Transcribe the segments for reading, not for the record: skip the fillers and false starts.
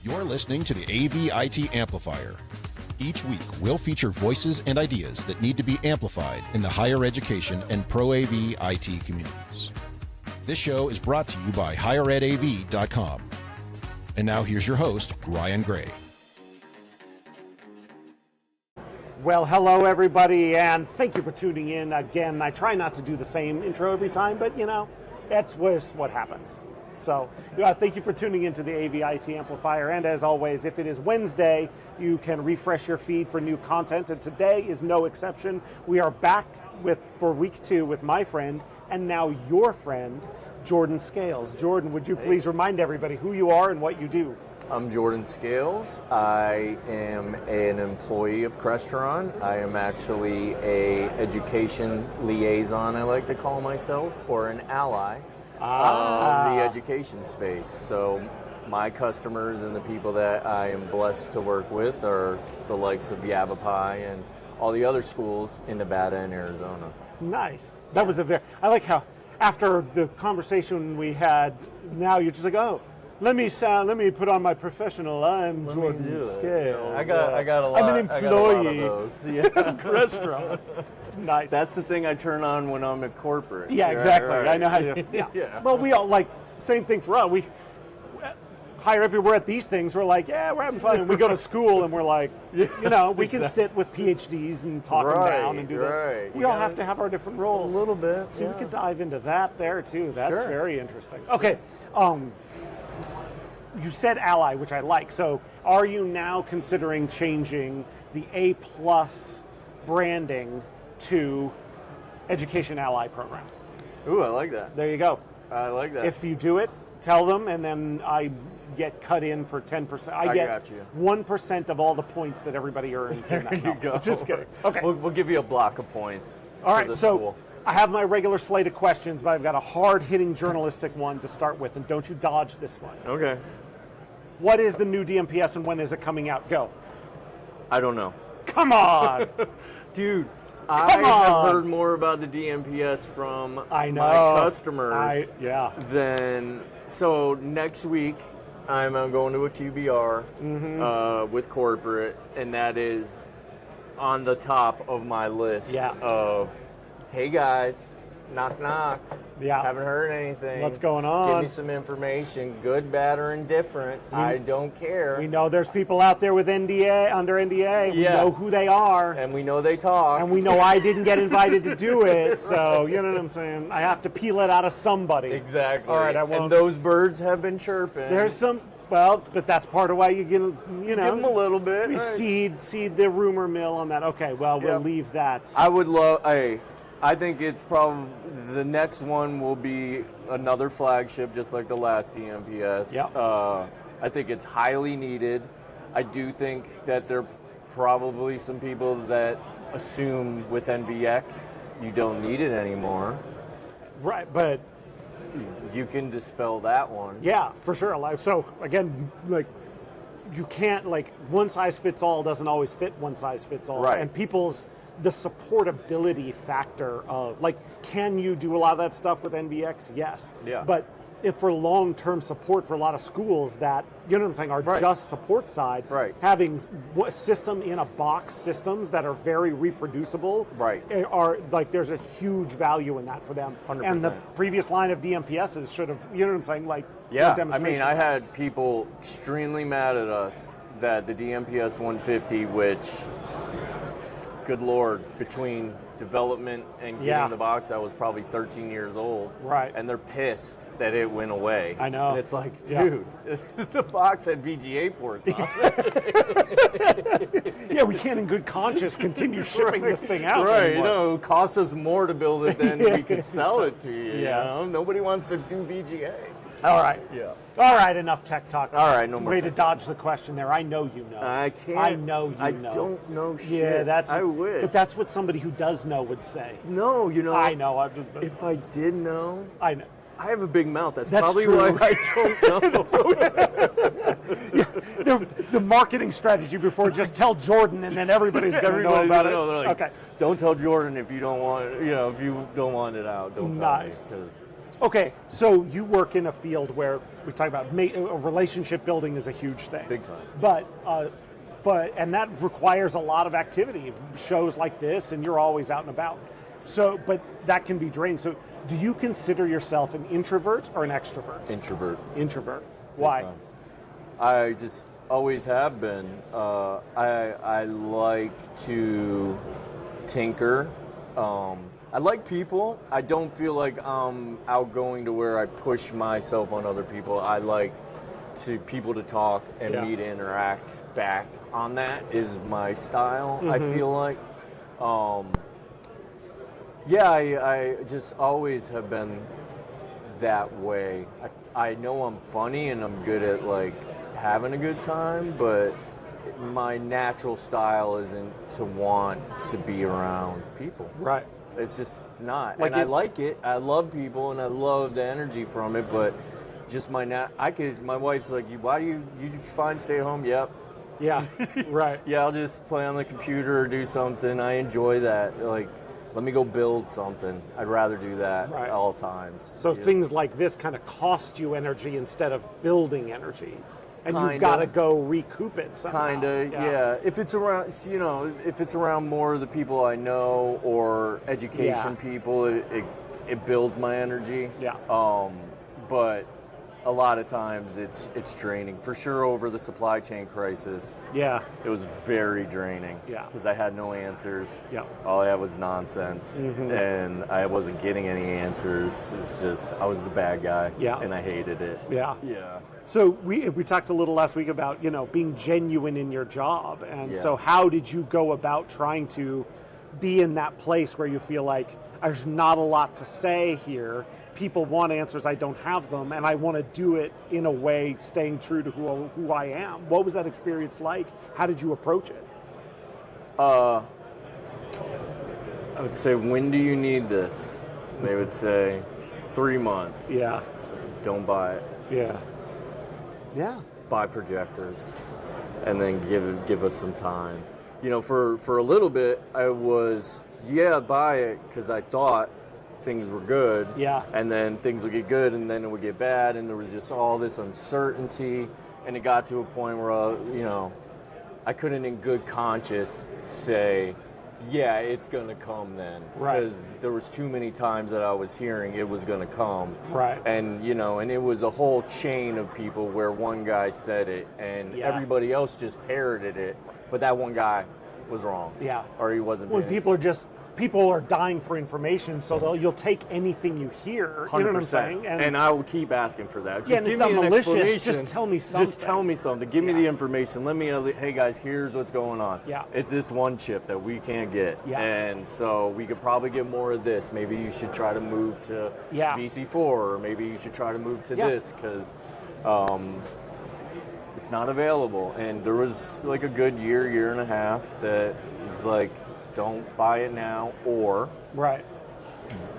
You're listening to the AV-IT Amplifier. Each week, we'll feature voices and ideas that need to be amplified in the higher education and pro-AV IT communities. This show is brought to you by higheredav.com. And now here's your host, Ryan Gray. Well, hello everybody, and thank you for tuning in again. I try not to do the same intro every time, but you know, that's what happens. So, thank you for tuning into the AV-IT Amplifier, and as always, if it is Wednesday, you can refresh your feed for new content, and today is no exception. We are back for week 2 with my friend, and now your friend, Jordan Scales. Jordan, would you please remind everybody who you are and what you do? I'm Jordan Scales. I am an employee of Crestron. I am actually a education liaison, I like to call myself, or an ally of the education space. So my customers and the people that I am blessed to work with are the likes of Yavapai and all the other schools in Nevada and Arizona. Nice. That was I like how after the conversation we had, now you're just like, oh, let me put on my professional. I'm Jordan Scales. I got a lot. I'm an employee of those. Yeah. Restaurant. Nice. That's the thing I turn on when I'm at corporate. Yeah, exactly. Right. I know how to. Yeah. Yeah. Well, we all same thing for us. We hire up. We're at these things. We're like, yeah, we're having fun. And we go to school and we're like, yes, we can sit with PhDs and talk them down and do that. We all have to have our different roles. A little bit. So we could dive into that there too. That's very interesting. Okay. You said ally, which I like. So are you now considering changing the A+ branding to Education Ally program? Ooh, I like that. There you go. I like that. If you do it, tell them, and then I get cut in for 10%. I get got you. 1% of all the points that everybody earns in that. There you go. Just kidding. Okay. We'll give you a block of points. All right, for the so school. I have my regular slate of questions, but I've got a hard-hitting journalistic one to start with, and don't you dodge this one. Okay. What is the new DMPS and when is it coming out? Go. I don't know. Come on! Dude, Come I on. have heard more about the DMPS from I know. my customers than... So next week, I'm going to a QBR with corporate, and that is on the top of my list of, hey guys, knock knock. Yeah. Haven't heard anything. What's going on? Give me some information, good, bad, or indifferent. I don't care. We know there's people out there with under NDA. We know who they are. And we know they talk. And we know I didn't get invited to do it. So, you know what I'm saying? I have to peel it out of somebody. Exactly. All right, I won't. And those birds have been chirping. There's some, but that's part of why you get, Give them a little bit. We seed the rumor mill on that. Okay, well, we'll leave that. I would love, I think it's probably, the next one will be another flagship, just like the last DMPS. Yep. I think it's highly needed. I do think that there are probably some people that assume with NVX you don't need it anymore. Right, but you can dispel that one. Yeah, for sure. So again, you can't, one size fits all doesn't always fit one size fits all. Right. And the supportability factor of, can you do a lot of that stuff with NVX? Yes. Yeah. But if for long-term support for a lot of schools that, you know what I'm saying, are just support side, having system-in-a-box systems that are very reproducible are, there's a huge value in that for them. 100%. And the previous line of DMPSs should have, you know what I'm saying, yeah, I mean, I had people extremely mad at us that the DMPS 150, which, good Lord, between development and getting the box, I was probably 13 years old. Right. And they're pissed that it went away. I know. And it's like, dude, the box had VGA ports on it. Yeah, we can't in good conscience continue shipping this thing out anymore. It cost us more to build it than we could sell it to you. You know? Nobody wants to do VGA. All right. Yeah. All right, enough tech talk. All right, no more Way tech to dodge the question there. I know you know. I can't. I know you know. I don't know shit. Yeah, I wish. But that's what somebody who does know would say. No, I know. If I did know, I know. I have a big mouth. That's probably true. why I don't know. The marketing strategy before, just tell Jordan and then everybody's going to know about it. Like, okay. Don't tell Jordan if you don't want it, if you don't want it out. Don't tell me. Okay, so you work in a field where we talk about relationship building is a huge thing. Big time. And that requires a lot of activity, shows like this, and you're always out and about. So, but that can be draining. So, do you consider yourself an introvert or an extrovert? Introvert. Introvert. Why? Big time. I just always have been. I like to tinker. I like people. I don't feel like I'm outgoing to where I push myself on other people. I like people to talk and me to interact back on that is my style, I feel like. I just always have been that way. I know I'm funny and I'm good at like having a good time, but my natural style isn't to want to be around people. Right. It's just not. Like and I like it. I love people and I love the energy from it, but just my wife's like, why do you fine stay at home? Yep. Yeah. Right. Yeah, I'll just play on the computer or do something. I enjoy that. Like, let me go build something. I'd rather do that at all times. So things like this kind of cost you energy instead of building energy. And Kinda. you've got to go recoup it somehow. Kinda, yeah. If it's around, if it's around more of the people I know or education people, it builds my energy. Yeah. But a lot of times it's draining. For sure, over the supply chain crisis. Yeah. It was very draining. Yeah. Because I had no answers. Yeah. All I had was nonsense, and I wasn't getting any answers. It was just I was the bad guy. Yeah. And I hated it. Yeah. Yeah. So we talked a little last week about, being genuine in your job. And so how did you go about trying to be in that place where you feel like there's not a lot to say here, people want answers, I don't have them, and I want to do it in a way staying true to who I am? What was that experience like? How did you approach it? I would say, when do you need this? They would say 3 months. Yeah. So don't buy it. Yeah. Yeah. Buy projectors, and then give us some time. For a little bit, I was buy it because I thought things were good. Yeah. And then things would get good, and then it would get bad, and there was just all this uncertainty, and it got to a point where I couldn't, in good conscience, say, yeah, it's going to come then. Right. Because there was too many times that I was hearing it was going to come. Right. And, and it was a whole chain of people where one guy said it and everybody else just parroted it, but that one guy was wrong. Yeah. Or he wasn't. When people are dying for information, so you'll take anything you hear. 100%. You know what I'm saying? And I will keep asking for that. Just and give it's me not an malicious. explanation. Just tell me something. Just tell me something. Give me the information. Let me know, hey guys, here's what's going on. Yeah. It's this one chip that we can't get. Yeah. And so we could probably get more of this. Maybe you should try to move to VC4, or maybe you should try to move to this, because it's not available. And there was like a good year and a half that was like, don't buy it now, or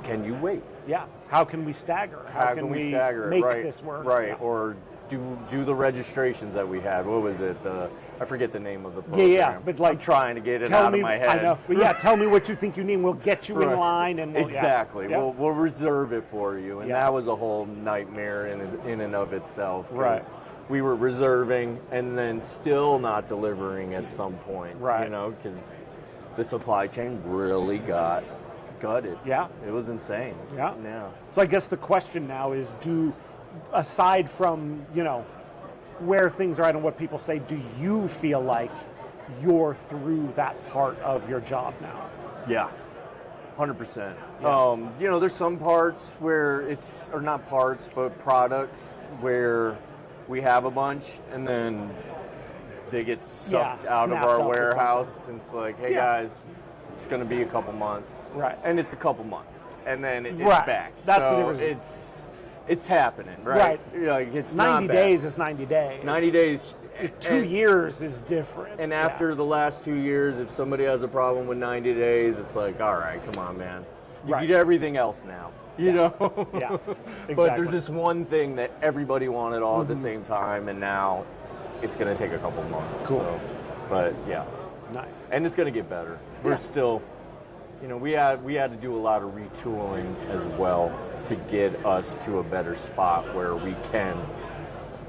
can you wait? Yeah. How can we stagger? How can we stagger make this work? Right. Yeah. Or do the registrations that we had. What was it? I forget the name of the program. Yeah. But like, I'm trying to get it out of my head. I know. But tell me what you think you need. We'll get you in line, and exactly. We'll reserve it for you. And that was a whole nightmare in and of itself. Right. We were reserving and then still not delivering at some points. Right. Because the supply chain really got gutted. Yeah. It was insane. Yeah. Yeah. So I guess the question now is, aside from, where things are at and what people say, do you feel like you're through that part of your job now? Yeah. 100%. Yeah. There's some parts where or not parts, but products where we have a bunch and then they get sucked out of our warehouse, and it's like, hey guys, it's going to be a couple months, right? And it's a couple months, and then it's back. That's the difference. It's happening, right? It's 90 days is 90 days. 90 days. 2 years is different. And after the last 2 years, if somebody has a problem with 90 days, it's like, all right, come on, man. You get everything else now. You know? Yeah. Exactly. But there's this one thing that everybody wanted all at the same time, and now it's going to take a couple months. Cool. So, but yeah. Nice. And it's going to get better. We're still You know, we had to do a lot of retooling as well to get us to a better spot where we can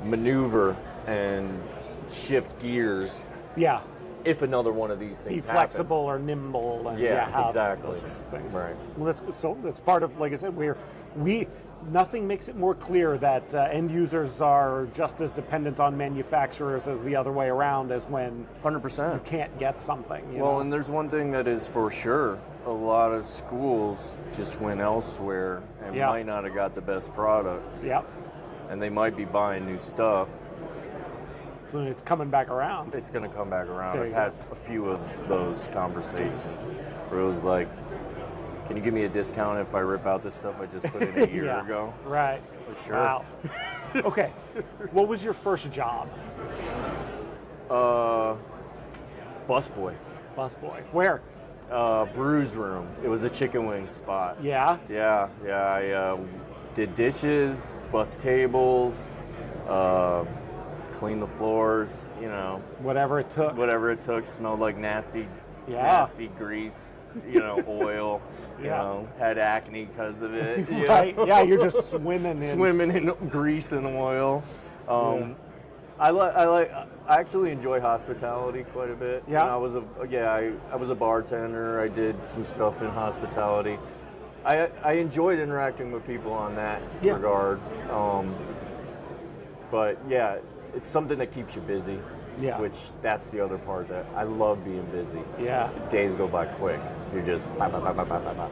maneuver and shift gears. Yeah. If another one of these things Be flexible or nimble. And have exactly. Those sorts of things. Right. Well, that's part of, like I said, nothing makes it more clear that end users are just as dependent on manufacturers as the other way around as when 100%. you can't get something. You Well, know? and there's one thing that is for sure. A lot of schools just went elsewhere and might not have got the best products. Yep. And they might be buying new stuff. So it's coming back around. It's going to come back around. There I've you had a few of those conversations where it was like, can you give me a discount if I rip out this stuff I just put in a year ago? Right. For sure. Wow. Okay. What was your first job? Busboy. Busboy. Where? Brews Room. It was a chicken wing spot. Yeah? Yeah. I did dishes, bus tables, clean the floors, you know. Whatever it took. Whatever it took. Smelled like nasty grease, you know, oil. You know, had acne because of it. You Right. know? Yeah, you're just swimming in grease and oil. I actually enjoy hospitality quite a bit. Yeah. And I was a bartender. I did some stuff in hospitality. I enjoyed interacting with people on that regard. But yeah, it's something that keeps you busy. Yeah. Which that's the other part that I love being busy. Yeah. Days go by quick. You're just bah, bah, bah, bah, bah, bah,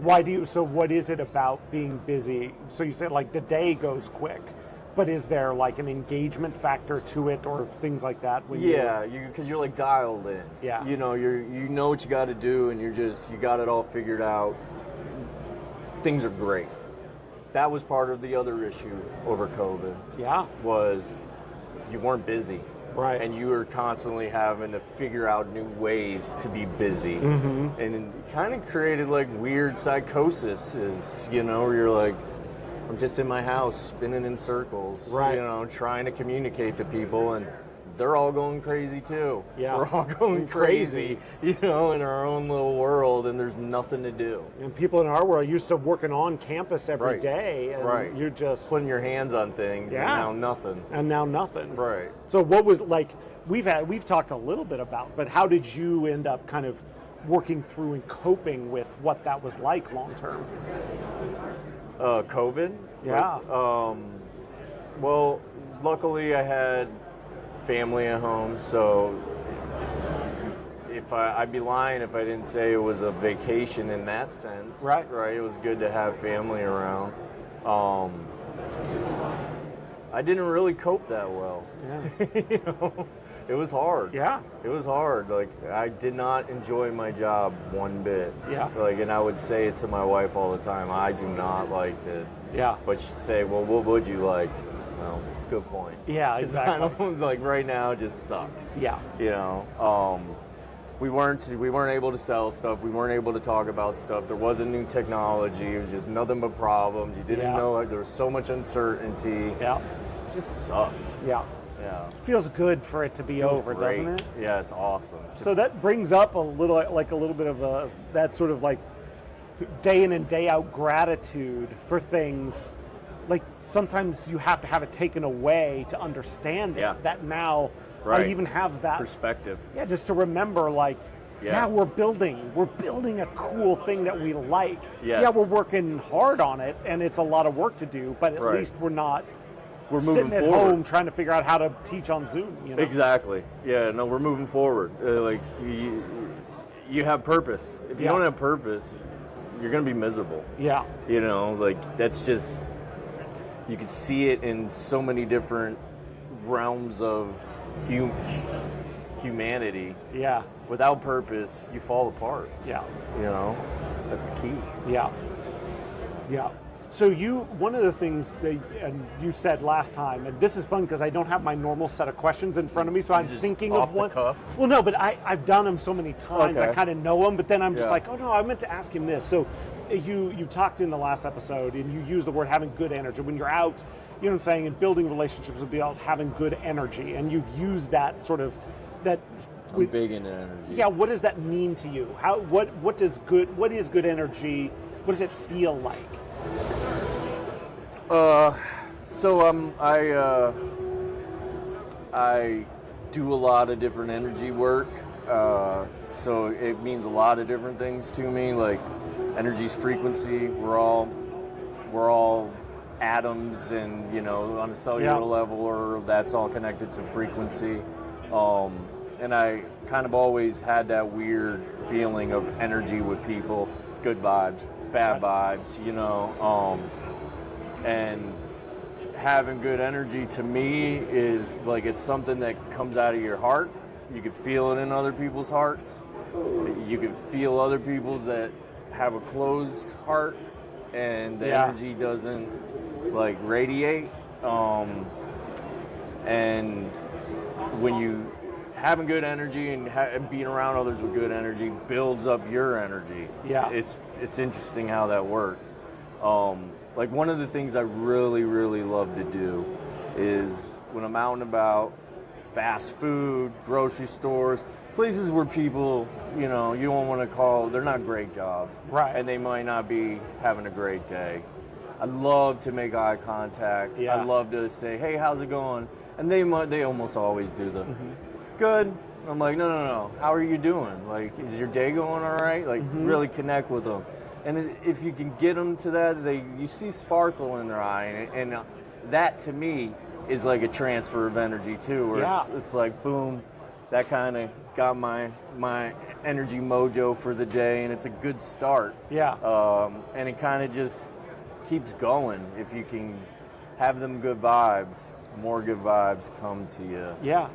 bah. So what is it about being busy? So you said like the day goes quick, but is there like an engagement factor to it or things like that? Because you're like dialed in. Yeah. You know, you know what you got to do, and you got it all figured out. Things are great. That was part of the other issue over COVID. Yeah. Was you weren't busy. Right. And you were constantly having to figure out new ways to be busy. Mm-hmm. And it kind of created like weird psychosis, you know, where you're like, I'm just in my house spinning in circles, right. You know, trying to communicate to people, and they're all going crazy too. Yeah. We're all going crazy, you know, in our own little world, and there's nothing to do. And people in our world are used to working on campus every day, and you're just putting your hands on things, and now nothing. And now nothing. Right. So what was like? We've talked a little bit about, but how did you end up kind of working through and coping with what that was like long term? COVID. Yeah. Well, luckily I had family at home, so I'd be lying if I didn't say it was a vacation in that sense. Right. It was good to have family around. I didn't really cope that well. Yeah. You know, it was hard. Yeah. It was hard. Like, I did not enjoy my job one bit. Yeah. Like, and I would say it to my wife all the time, I do not like this. Yeah. But she'd say, well, what would you like? Well, good point. Yeah, exactly. I don't, like, right now it just sucks. Yeah. You know, we weren't able to sell stuff. We weren't able to talk about stuff. There wasn't new technology. It was just nothing but problems. You didn't know. There was so much uncertainty. Yeah. It just sucked. Yeah. Yeah. Feels good for it to be over, great. doesn't it? Yeah, it's awesome. So that brings up a little bit of that sort of like day in and day out gratitude for things. Like sometimes you have to have it taken away to understand it. That now I even have that perspective. Yeah, just to remember like, we're building a cool thing that we like. Yes. Yeah, we're working hard on it and it's a lot of work to do, but at least we're moving sitting at forward. home trying to figure out how to teach on Zoom. You know? Exactly. Yeah, no, we're moving forward. Like, you have purpose. If you don't have purpose, you're going to be miserable. Yeah. You know, like, that's just, you can see it in so many different realms of humanity. Yeah. Without purpose, you fall apart. Yeah. You know, that's key. Yeah. Yeah. So one of the things that you said last time, and this is fun because I don't have my normal set of questions in front of me, so I'm thinking off of one. The cuff? Well, no, but I've done them so many times, I kind of know them, but then I'm just like, oh no, I meant to ask him this. So you talked in the last episode, and you used the word having good energy. When you're out, you know what I'm saying, and building relationships would be about having good energy, and you've used that sort of, that I'm big into energy. Yeah, what does that mean to you? What is good energy? What does it feel like? I do a lot of different energy work. So it means a lot of different things to me. Like energy's frequency. We're all atoms, and on a cellular level, or that's all connected to frequency. And I kind of always had that weird feeling of energy with people, good vibes, bad vibes, and having good energy to me is like it's something that comes out of your heart. You can feel it in other people's hearts. You can feel other people's that have a closed heart, and the energy doesn't like radiate. And when you having good energy and being around others with good energy builds up your energy. Yeah, it's interesting how that works. Like one of the things I really, really love to do is when I'm out and about, fast food, grocery stores, places where people, you don't want to call, they're not great jobs. Right. And they might not be having a great day. I love to make eye contact. Yeah. I love to say, hey, how's it going? And they almost always do the, good. I'm like, no. How are you doing? Like, is your day going all right? Like, really connect with them. And if you can get them to that, you see sparkle in their eye, and that to me is like a transfer of energy too. Where it's like boom, that kind of got my energy mojo for the day, and it's a good start. Yeah. And it kind of just keeps going. If you can have them good vibes, more good vibes come to you. Yeah.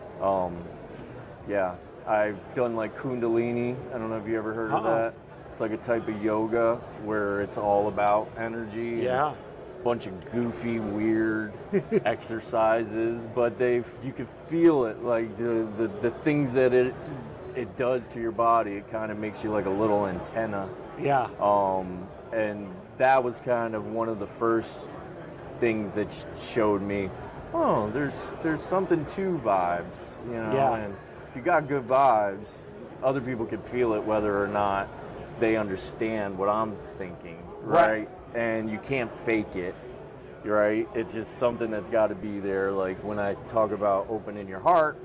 Yeah. I've done like Kundalini. I don't know if you ever heard of that. It's like a type of yoga where it's all about energy. Yeah. And a bunch of goofy, weird exercises, but you can feel it, like the things that it does to your body. It kind of makes you like a little antenna. Yeah. And that was kind of one of the first things that showed me, oh, there's something to vibes, and if you got good vibes, other people can feel it whether or not they understand what I'm thinking, right? And you can't fake it, right? It's just something that's got to be there. Like when I talk about opening your heart,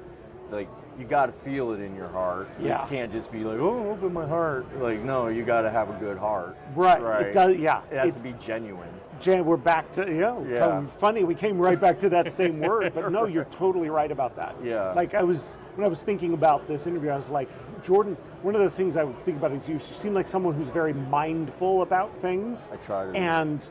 like you got to feel it in your heart. Yeah. You can't just be like, oh, open my heart. Like, no, you got to have a good heart. Right. It does. Yeah. It has to be genuine. We're back to funny. We came right back to that same word, but no, you're totally right about that. Yeah. Like when I was thinking about this interview, I was like, Jordan, one of the things I would think about is you seem like someone who's very mindful about things. I try to. And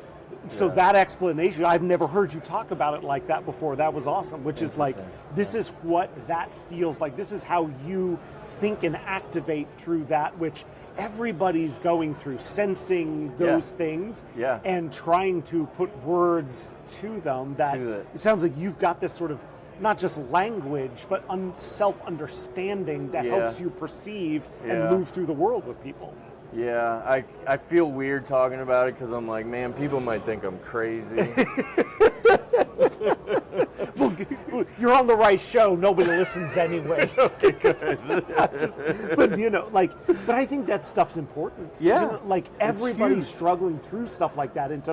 so that explanation, I've never heard you talk about it like that before. That was awesome, which is like, this is what that feels like. This is how you think and activate through that, which everybody's going through, sensing those things and trying to put words to them that it sounds like you've got this sort of not just language, but self-understanding that helps you perceive and move through the world with people. Yeah, I feel weird talking about it because I'm like, man, people might think I'm crazy. Well, you're on the right show. Nobody listens anyway. Okay, good. But I think that stuff's important. Yeah, everybody's struggling through stuff like that, and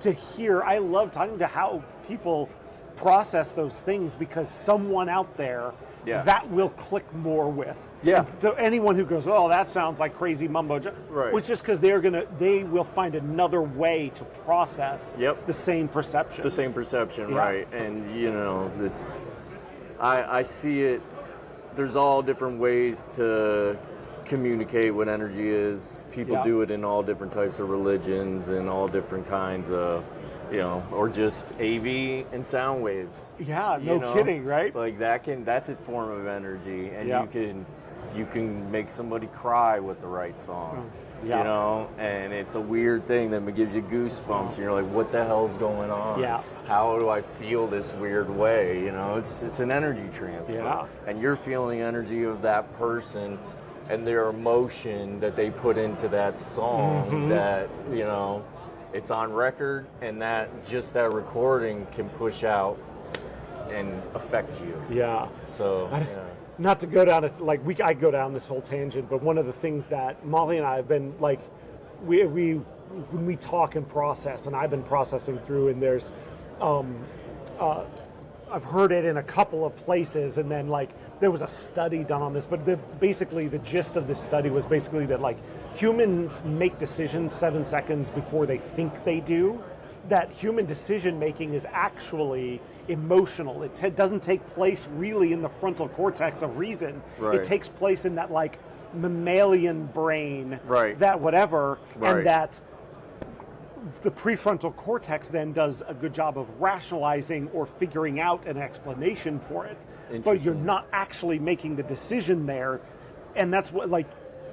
to hear, I love talking to how people process those things because someone out there that will click more with. Yeah. To anyone who goes, oh, that sounds like crazy mumbo jumbo. Right. Which is because they will find another way to process the same perception. The same perception, right. And, I see it, there's all different ways to communicate what energy is. People do it in all different types of religions and all different kinds of, or just AV and sound waves. Yeah, no kidding, right? Like that's a form of energy, and you can make somebody cry with the right song. And it's a weird thing that gives you goosebumps, and you're like, what the hell's going on? Yeah. How do I feel this weird way? It's an energy transfer. Yeah. And you're feeling energy of that person and their emotion that they put into that song that, it's on record, and that recording can push out and affect you. Yeah. So, not to go down it, like I go down this whole tangent, but one of the things that Molly and I have been like, we when we talk and process, and I've been processing through, and there's, I've heard it in a couple of places, and then like there was a study done on this, but basically the gist of this study was basically that like humans make decisions 7 seconds before they think they do. That human decision making is actually emotional. It doesn't take place really in the frontal cortex of reason. Right. It takes place in that like mammalian brain, Right. that whatever, Right. and that the prefrontal cortex then does a good job of rationalizing or figuring out an explanation for it. But you're Interesting. not actually making the decision there, and that's what like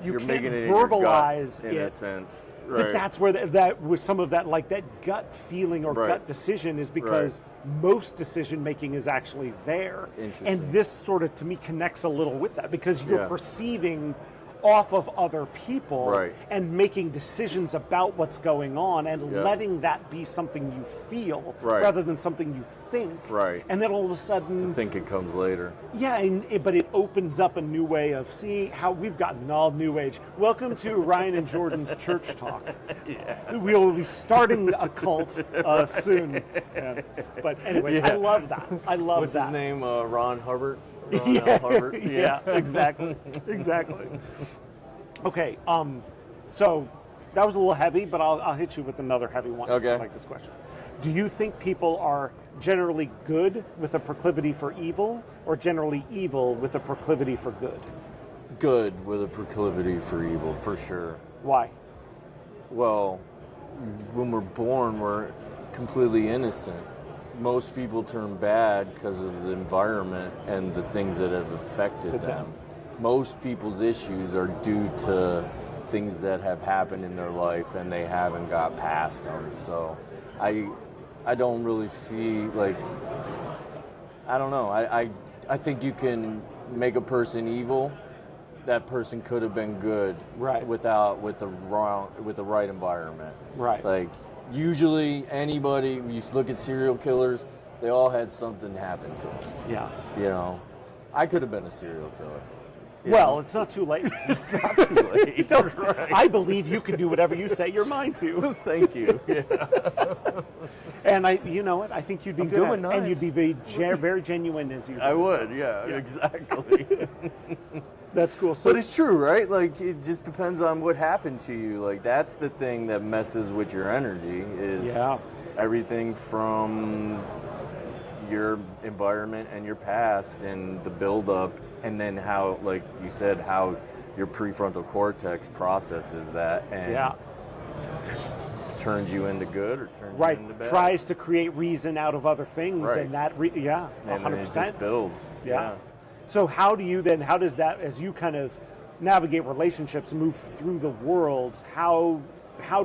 you You're can't making it in your gut, verbalize in it. a sense. But Right. that's where that was some of that, like that gut feeling or Right. gut decision is because most decision making is actually there. Interesting. And this sort of, to me, connects a little with that because you're Yeah. perceiving off of other people Right. and making decisions about what's going on and Yeah. letting that be something you feel Right. rather than something you think. Right. And then all of a sudden, I think it comes later. yeah, but it opens up a new way of see how we've gotten all new age. Welcome to Ryan and Jordan's Church Talk. We will be starting a cult soon. Yeah. But anyways, I love that. I love What's that. his name? Ron Hubbard? Ron L. Hubbard? Yeah, exactly. Exactly. Okay, so that was a little heavy, but I'll hit you with another heavy one. Okay. Like this question. Do you think people are generally good with a proclivity for evil, or generally evil with a proclivity for good? Good with a proclivity for evil, for sure. Why? Well, when we're born, we're completely innocent. Most people turn bad because of the environment and the things that have affected them. Most people's issues are due to things that have happened in their life and they haven't got past them. So I don't really see, like, I don't know. I think you can make a person evil. That person could have been good, Right. with the right environment. Right. Like usually anybody, you look at serial killers, they all had something happen to them. Yeah. You know, I could have been a serial killer. you Well, know? it's not too late. It's not too late. Don't- I believe you can do whatever you set your mind to. Thank you. Yeah. And you know what? I think you'd be I'm good at doing it. And you'd nice. be very genuine as you. I would. Yeah. Exactly. That's cool. So But it's true, right? Like, it just depends on what happened to you. Like, that's the thing that messes with your energy is Yeah. everything from your environment and your past and the buildup, and then how, like you said, how your prefrontal cortex processes that and yeah. turns you into good or turns Right. you into bad. Tries to create reason out of other things, Right. and that yeah, and then it 100%. just builds. Yeah. So how does that, as you kind of navigate relationships, move through the world, how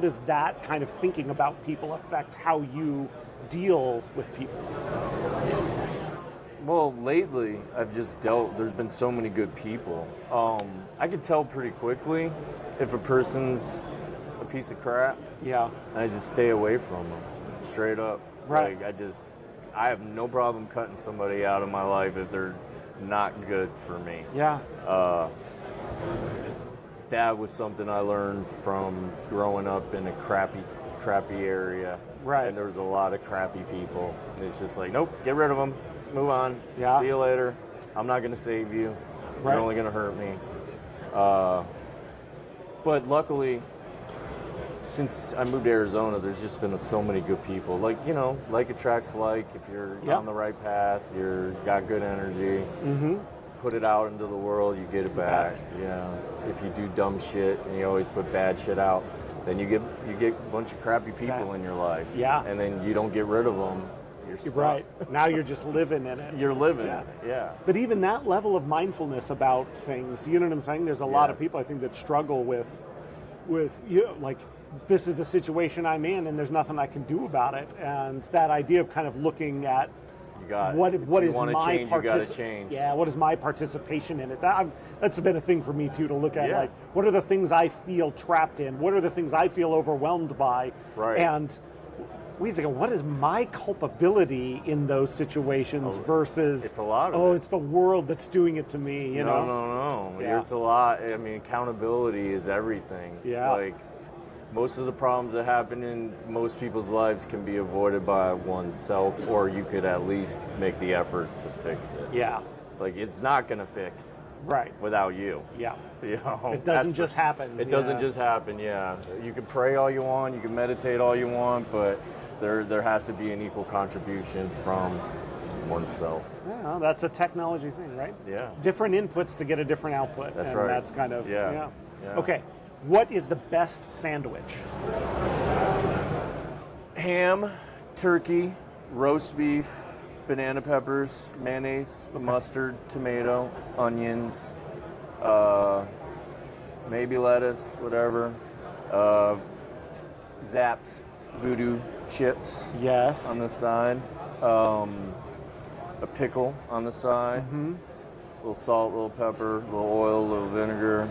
does that kind of thinking about people affect how you deal with people? Well, lately I've just there's been so many good people. I could tell pretty quickly if a person's a piece of crap. Yeah. And I just stay away from them, straight up. Right. Like, I have no problem cutting somebody out of my life if they're not good for me. Yeah. That was something I learned from growing up in a crappy area. Right. And there was a lot of crappy people. And it's just like, nope, get rid of them, move on. Yeah. See you later. I'm not going to save you. Right. You're only going to hurt me. But luckily, since I moved to Arizona, there's just been so many good people. Like, you know, like attracts like. If you're Yeah. on the right path, you're got good energy. Mm-hmm. Put it out into the world, you get it back. You know, if you do dumb shit and you always put bad shit out, then you get a bunch of crappy people Right. in your life. Yeah. And then you don't get rid of them. You're stuck. Right. Now you're just living in it. You're living. Yeah. Yeah. But even that level of mindfulness about things, you know what I'm saying? There's a lot Yeah. of people I think that struggle with you know, like, this is the situation I'm in and there's nothing I can do about it. And it's that idea of kind of looking at You got what if is you wanna my change, you gotta change. Yeah, what is my participation in it? That's been a thing for me too, to look at, Yeah. like, what are the things I feel trapped in? What are the things I feel overwhelmed by? Right. And wait a second, what is my culpability in those situations versus it's a lot of it. it's the world that's doing it to me, you know? No. Yeah. It's a lot. I mean, accountability is everything. Yeah. Like, most of the problems that happen in most people's lives can be avoided by oneself, or you could at least make the effort to fix it. Yeah. Like, it's not going to fix Right. without you. Yeah. You know, It doesn't just happen. It doesn't just happen, yeah. You can pray all you want, you can meditate all you want, but there has to be an equal contribution from oneself. Yeah, that's a technology thing, right? Yeah. Different inputs to get a different output. That's and right. That's kind of, Yeah. Okay. What is the best sandwich? Ham, turkey, roast beef, banana peppers, mayonnaise, mustard, tomato, onions, maybe lettuce, whatever. Zapp's voodoo chips Yes. on the side. A pickle on the side. A little salt, a little pepper, a little oil, a little vinegar.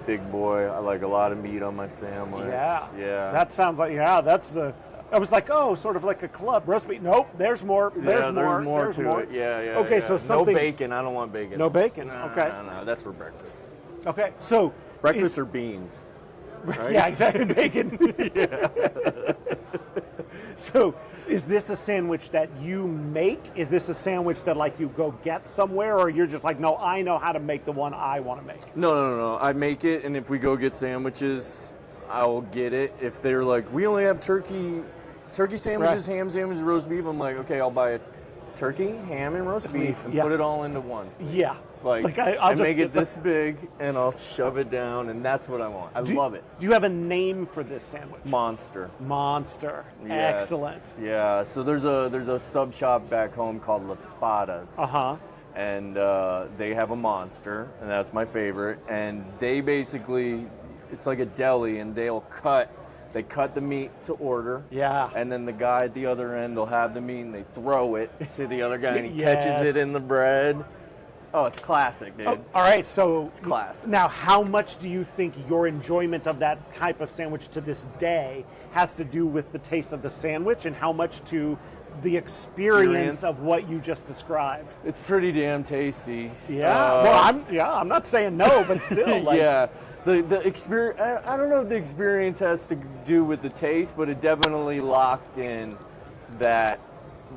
Big boy. I like a lot of meat on my sandwich. Yeah. Yeah. That sounds like, that's the, I was like, sort of like a club. Roast beef. Nope, there's more. There's more. There's more to it. Yeah. Okay, so something. No bacon. I don't want bacon. No bacon. No, Okay. No. That's for breakfast. Okay, so. Breakfast or beans. Right? Yeah, exactly. Bacon. So, is this a sandwich that you make? Is this a sandwich that like you go get somewhere, or you're just like, no, I know how to make the one I want to make? No. I make it, and if we go get sandwiches, I will get it. If they're like, we only have turkey sandwiches, ham sandwiches, roast beef, I'm like, okay, I'll buy a turkey, ham, and roast beef, and put it all into one. Yeah. Like I'll just make get it this big, and I'll shove it down, and that's what I want. I love it. Do you have a name for this sandwich? Monster. Monster. Yes. Excellent. Yeah. So there's a sub shop back home called Las Spadas. And they have a monster, and that's my favorite. And they basically, it's like a deli, and they cut the meat to order. Yeah. And then the guy at the other end, they'll have the meat, and they throw it to the other guy, and he Yes. catches it in the bread. Oh, it's classic, dude. All right, so It's classic. Now, how much do you think your enjoyment of that type of sandwich to this day has to do with the taste of the sandwich, and how much to the experience of what you just described? It's pretty damn tasty. Yeah. I'm not saying no, but still. Like, yeah. The experience. I don't know if the experience has to do with the taste, but it definitely locked in that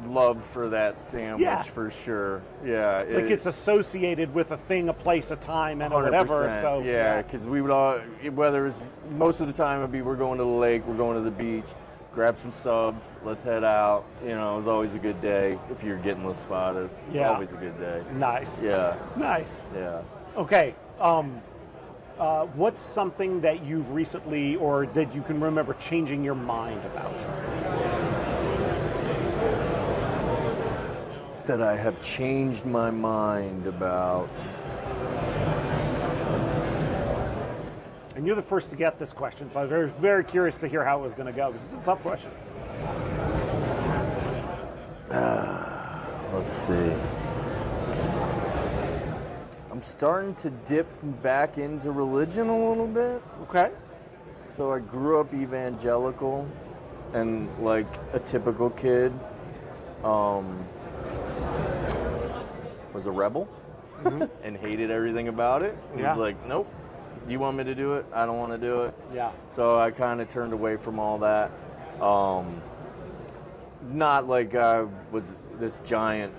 love for that sandwich for sure. Yeah. Like it's associated with a thing, a place, a time, and whatever. So yeah, because we would all, whether it's most of the time it'd be we're going to the lake, we're going to the beach, grab some subs, let's head out. You know, it was always a good day if you're getting Las Spadas. Yeah. Always a good day. Nice. Yeah. Nice. Yeah. Okay. What's something that you've recently, or that you can remember changing your mind about? That I have changed my mind about. And you're the first to get this question, so I was very, very curious to hear how it was going to go, because it's a tough question. Let's see. I'm starting to dip back into religion a little bit. Okay. So I grew up evangelical and like a typical kid. Was a rebel and hated everything about it. He was like, nope, you want me to do it? I don't want to do it. Yeah. So I kind of turned away from all that. Not like I was this giant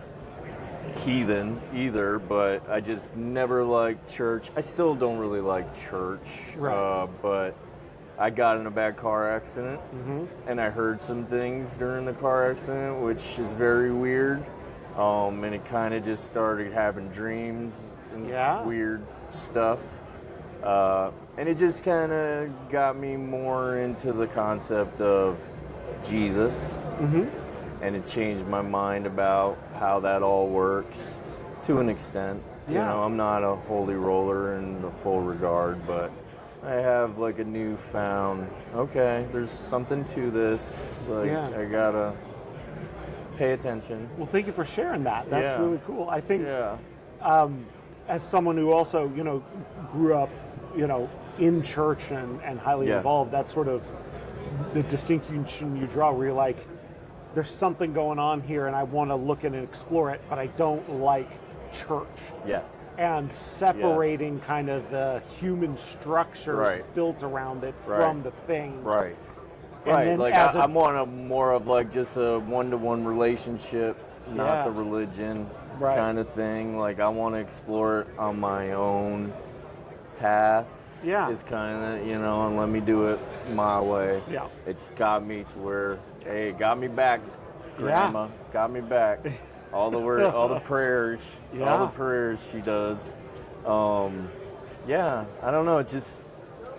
heathen either, but I just never liked church. I still don't really like church, Right. but I got in a bad car accident, and I heard some things during the car accident, which is very weird. And it kind of just started having dreams and weird stuff. And it just kind of got me more into the concept of Jesus. And it changed my mind about how that all works to an extent. You know, I'm not a holy roller in the full regard, but I have like a newfound, okay, there's something to this. Like, I gotta pay attention. Well, thank you for sharing that. That's really cool. I think as someone who also, grew up, in church and highly involved, that sort of the distinction you draw, where you're like, there's something going on here, and I want to look at and explore it, but I don't like church. Yes. And separating kind of the human structures built around it from the thing. Right. And right. then Like I want more of like just a one-to-one relationship, not the religion kind of thing. Like I want to explore it on my own path. Yeah. It's kind of, and let me do it my way. Yeah. It's got me to where, hey, got me back, Grandma. Got me back. All the prayers, all the prayers she does. I don't know. It just,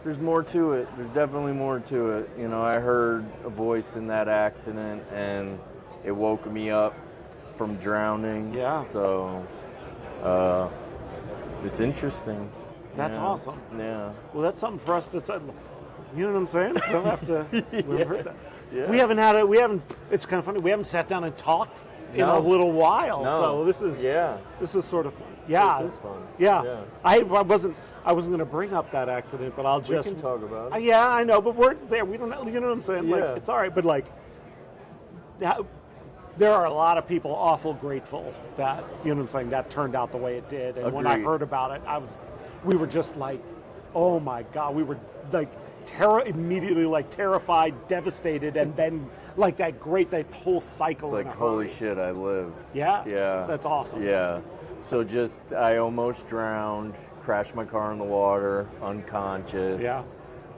there's more to it. There's definitely more to it. I heard a voice in that accident, and it woke me up from drowning. Yeah. So, it's interesting. That's awesome. Yeah. Well, that's something for us to say. You know what I'm saying? We'll have to. We haven't heard that. Yeah. We haven't had it. We haven't. It's kind of funny. We haven't sat down and talked in a little while. No. So this is sort of fun. Yeah. This is fun. Yeah. I wasn't going to bring up that accident, but I'll just. We can talk about it. Yeah, I know, but we're there. We don't. You know what I'm saying? Yeah. Like, it's all right, but like, there are a lot of people awful grateful that that turned out the way it did. And when I heard about it, we were just like, oh my God, we were like immediately like terrified, devastated, and then like that whole cycle. Like, holy shit, I lived. Yeah. Yeah. That's awesome. Yeah. So I almost drowned, crashed my car in the water, unconscious. Yeah.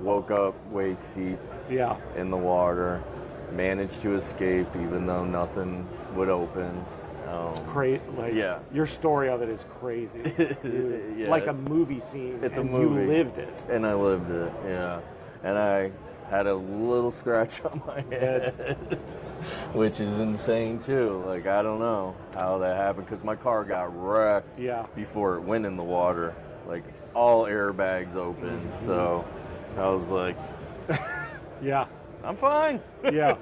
Woke up waist deep. Yeah. In the water. Managed to escape even though nothing would open. It's great. Like, your story of it is crazy. Dude. Like a movie scene. It's a movie. You lived it. And I lived it, yeah. And I had a little scratch on my head, which is insane too. Like, I don't know how that happened because my car got wrecked before it went in the water. Like, all airbags open. Mm-hmm. So I was like, yeah, I'm fine. Yeah.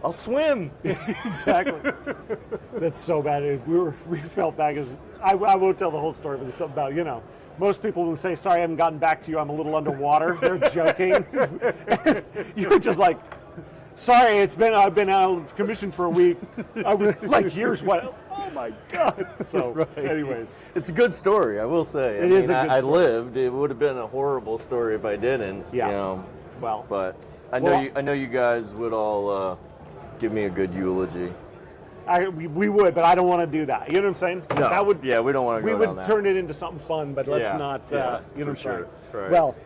I'll swim. Exactly. That's so bad. We felt bad as I won't tell the whole story, but there's something about, most people will say, sorry, I haven't gotten back to you. I'm a little underwater. They're joking. You're just like, sorry, I've been out of commission for a week. I was like, here's what. Oh my God. So, anyways, it's a good story. I will say. It is a good story. I lived. It would have been a horrible story if I didn't. Yeah. Well, but I know you guys would all give me a good eulogy. We would, but I don't want to do that. You know what I'm saying? No. That would. Yeah, we don't want to go down We would that. turn it into something fun, but let's not. You know what I'm saying? Right. Well,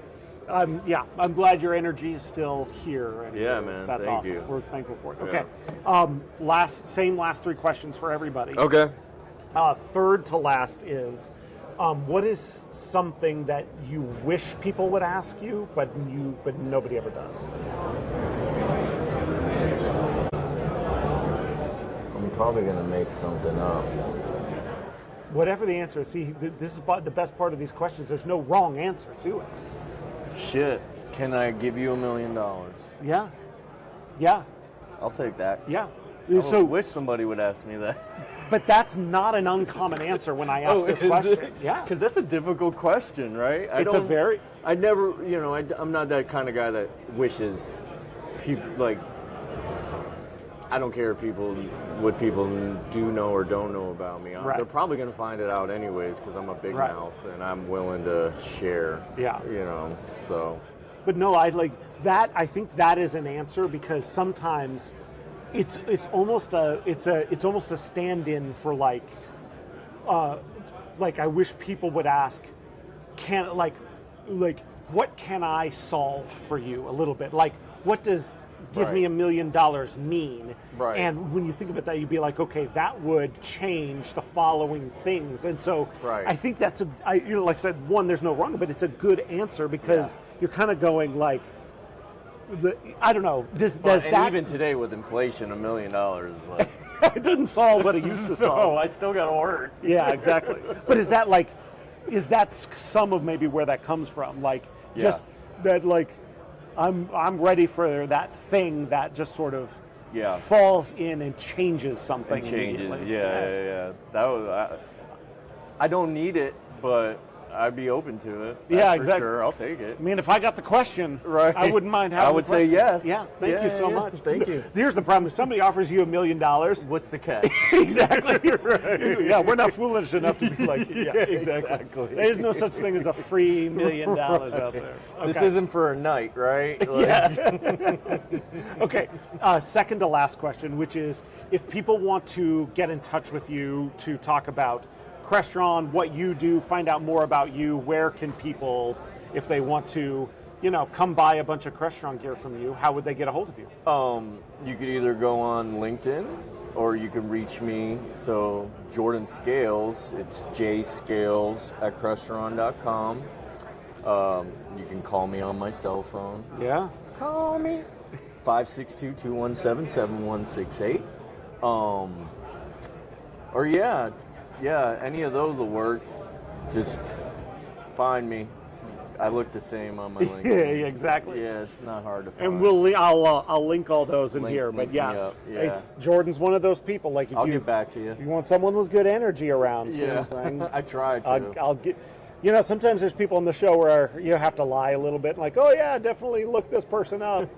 I'm glad your energy is still here. And yeah, man. That's Thank awesome. you. We're thankful for it. Okay. Last three questions for everybody. Okay. Third to last is, what is something that you wish people would ask you, but nobody ever does? I'm probably gonna make something up. Whatever the answer is, see, this is the best part of these questions. There's no wrong answer to it. Shit. Can I give you $1 million? Yeah. Yeah. I'll take that. Yeah. I wish somebody would ask me that. But that's not an uncommon answer when I ask this question. Yeah. Because that's a difficult question, right? I'm not that kind of guy that wishes people, like, I don't care what people do know or don't know about me. Right. They're probably going to find it out anyways because I'm a big mouth and I'm willing to share. Yeah. So. But no, I like that. I think that is an answer because sometimes it's almost a stand-in for like I wish people would ask, what can I solve for you a little bit? Like, what does give me $1 million mean? Right. And when you think about that, you'd be like, okay, that would change the following things. And so I think that's like I said, one, there's no wrong, but it's a good answer because you're kind of going like, I don't know. Does that even today with inflation, $1 million is like it doesn't solve what it used to solve. No, I still got to work. Yeah, exactly. But is that some of maybe where that comes from? Like just that like I'm ready for that thing that just sort of falls in and changes something. Yeah. That was I don't need it, but I'd be open to it. Yeah, for exactly. Sure, I'll take it. I mean, if I got the question, Right. I wouldn't mind having I would the say question. yes. Yeah, thank you so much. Thank you. Here's the problem. If somebody offers you $1 million, What's the catch? exactly. You're right. Yeah, we're not foolish enough to be like, yeah, exactly. Exactly. There's no such thing as a free $1 million out there. This Okay. isn't for a night, right? Like, Okay, second to last question, which is if people want to get in touch with you to talk about Crestron, what you do, find out more about you, where can people, if they want to, come buy a bunch of Crestron gear from you, how would they get a hold of you? You could either go on LinkedIn or you can reach me. So Jordan Scales, it's jscales@crestron.com. You can call me on my cell phone. Yeah. Call me. 562-217-7168. Or yeah, any of those will work. Just find me. I look the same on my LinkedIn. Yeah, exactly. Yeah, it's not hard to find. And I'll link all those in here. But link me up, yeah. Jordan's one of those people. Like, if I'll you get back to you. want someone with good energy around. you know Yeah, what I'm saying? I try to. I'll get. Sometimes there's people on the show where you have to lie a little bit, like, oh yeah, definitely look this person up.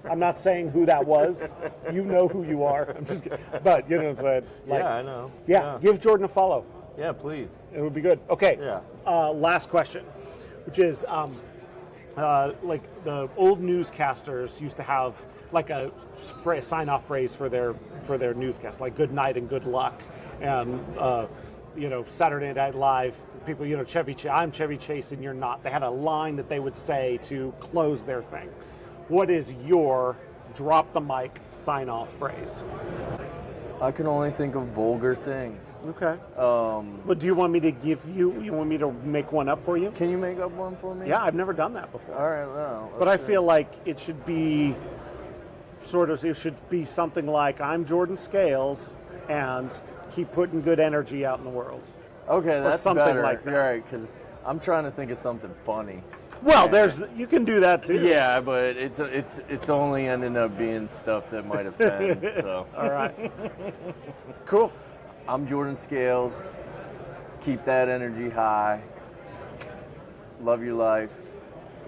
I'm not saying who that was. You know who you are. I'm just kidding. But you know what I'm saying? Like, Yeah, I know. Yeah, give Jordan a follow. Yeah, please. It would be good. Okay. Yeah. Last question, which is like the old newscasters used to have like a sign-off phrase for their newscast, like good night and good luck, and Saturday Night Live. People, I'm Chevy Chase and you're not. They had a line that they would say to close their thing. What is your drop the mic sign-off phrase? I can only think of vulgar things. Okay. But do you want me to you want me to make one up for you? Can you make up one for me? Yeah, I've never done that before. All right, well. But I feel like it should be something like, I'm Jordan Scales and keep putting good energy out in the world. Okay, that's something better. like that. You're right, because I'm trying to think of something funny. Well, you can do that too. Yeah, but it's only ending up being stuff that might offend. So. All right. Cool. I'm Jordan Scales. Keep that energy high. Love your life.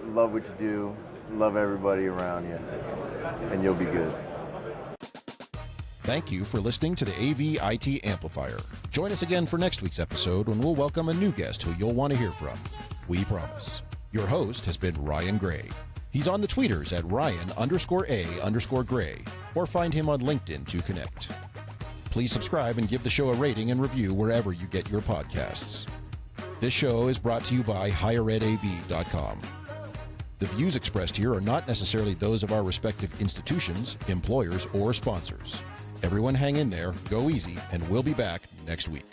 Love what you do. Love everybody around you. And you'll be good. Thank you for listening to the AV IT Amplifier. Join us again for next week's episode when we'll welcome a new guest who you'll want to hear from. We promise. Your host has been Ryan Gray. He's on the tweeters at Ryan_A_Gray, or find him on LinkedIn to connect. Please subscribe and give the show a rating and review wherever you get your podcasts. This show is brought to you by higheredav.com. The views expressed here are not necessarily those of our respective institutions, employers, or sponsors. Everyone hang in there, go easy, and we'll be back next week.